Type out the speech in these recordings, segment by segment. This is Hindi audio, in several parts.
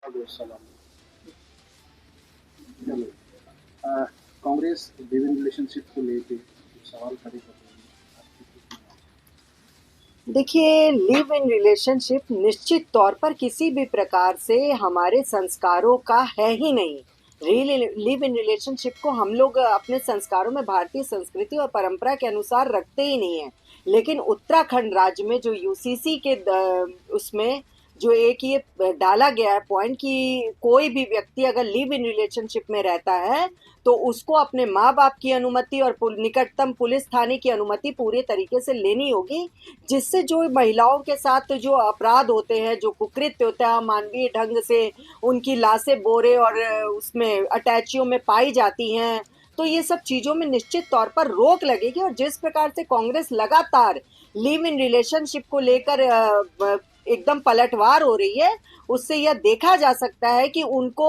सलाम। चलो, कांग्रेस लिव इन रिलेशनशिप को लेके कुछ सवाल खड़े कर रही है। आपकी क्या राय है? देखिए, लिव इन रिलेशनशिप निश्चित तौर पर किसी भी प्रकार से हमारे संस्कारों का है ही नहीं। लिव इन रिलेशनशिप को हम लोग अपने संस्कारों में भारतीय संस्कृति और परंपरा के अनुसार रखते ही नहीं है। लेकिन उत्तराखंड राज्य में जो यूसीसी के उसमें जो एक ये डाला गया है पॉइंट कि कोई भी व्यक्ति अगर लिव इन रिलेशनशिप में रहता है तो उसको अपने माँ बाप की अनुमति और निकटतम पुलिस थाने की अनुमति पूरे तरीके से लेनी होगी, जिससे जो महिलाओं के साथ जो अपराध होते हैं, जो कुकृत्य होता है, मानवीय ढंग से उनकी लाशें बोरे और उसमें अटैचियों में पाई जाती हैं, तो ये सब चीज़ों में निश्चित तौर पर रोक लगेगी। और जिस प्रकार से कांग्रेस लगातार लिव इन रिलेशनशिप को लेकर एकदम पलटवार हो रही है, उससे यह देखा जा सकता है कि उनको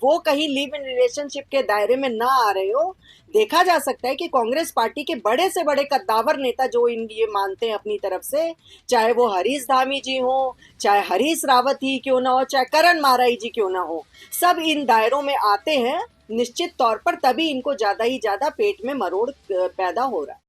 वो कहीं लिव इन रिलेशनशिप के दायरे में ना आ रहे हो। देखा जा सकता है कि कांग्रेस पार्टी के बड़े से बड़े कद्दावर नेता जो इन ये मानते हैं अपनी तरफ से, चाहे वो हरीश धामी जी हो, चाहे हरीश रावत ही क्यों ना हो, चाहे करण माराई जी क्यों ना हो, सब इन दायरों में आते हैं निश्चित तौर पर। तभी इनको ज्यादा ही ज्यादा पेट में मरोड़ पैदा हो रहा है।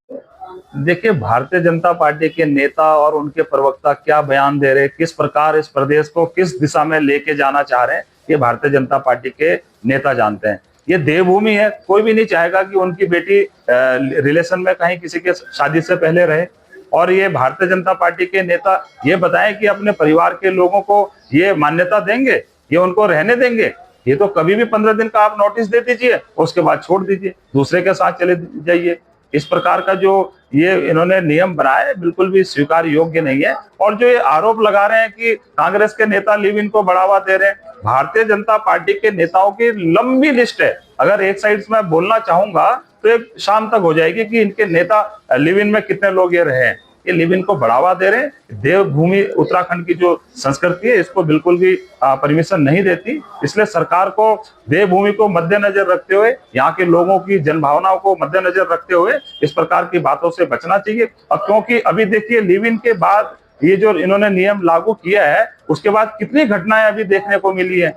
देखिए, भारतीय जनता पार्टी के नेता और उनके प्रवक्ता क्या बयान दे रहे हैं, किस प्रकार इस प्रदेश को किस दिशा में लेके जाना चाह रहे हैं, ये भारतीय जनता पार्टी के नेता जानते हैं। ये देवभूमि है, कोई भी नहीं चाहेगा कि उनकी बेटी रिलेशन में कहीं किसी के शादी से पहले रहे। और ये भारतीय जनता पार्टी के नेता ये बताएं कि अपने परिवार के लोगों को ये मान्यता देंगे, ये उनको रहने देंगे। ये तो कभी भी 15 दिन का आप नोटिस दे दीजिए, उसके बाद छोड़ दीजिए, दूसरे के साथ चले जाइए। इस प्रकार का जो ये इन्होंने नियम बनाया है, बिल्कुल भी स्वीकार योग्य नहीं है। और जो ये आरोप लगा रहे हैं कि कांग्रेस के नेता लिव इन को बढ़ावा दे रहे हैं, भारतीय जनता पार्टी के नेताओं की लंबी लिस्ट है। अगर एक साइड से मैं बोलना चाहूंगा तो एक शाम तक हो जाएगी कि इनके नेता लिव इन में कितने लोग ये रहे हैं। ये लिव इन को बढ़ावा दे रहे हैं। देवभूमि उत्तराखंड की जो संस्कृति है, इसको बिल्कुल भी परमिशन नहीं देती। इसलिए सरकार को देवभूमि को मद्देनजर रखते हुए, यहाँ के लोगों की जनभावनाओं को मद्देनजर रखते हुए इस प्रकार की बातों से बचना चाहिए। और क्योंकि अभी देखिए, लिव इन के बाद ये जो इन्होंने नियम लागू किया है, उसके बाद कितनी घटनाएं अभी देखने को मिली है।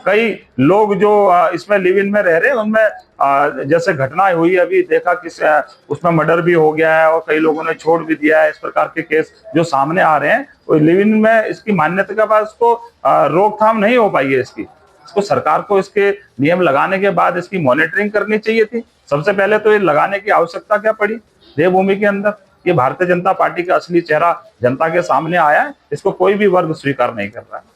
कई लोग जो इसमें लिव इन में रह रहे हैं, उनमें जैसे घटनाएं हुई अभी देखा कि उसमें मर्डर भी हो गया है और कई लोगों ने छोड़ भी दिया है। इस प्रकार के केस जो सामने आ रहे हैं, वो लिव इन में इसकी मान्यता के बाद उसको रोकथाम नहीं हो पाई है। इसको सरकार को इसके नियम लगाने के बाद इसकी मॉनिटरिंग करनी चाहिए थी। सबसे पहले तो ये लगाने की आवश्यकता क्या पड़ी देवभूमि के अंदर। ये भारतीय जनता पार्टी का असली चेहरा जनता के सामने आया है, इसको कोई भी वर्ग स्वीकार नहीं कर रहा है।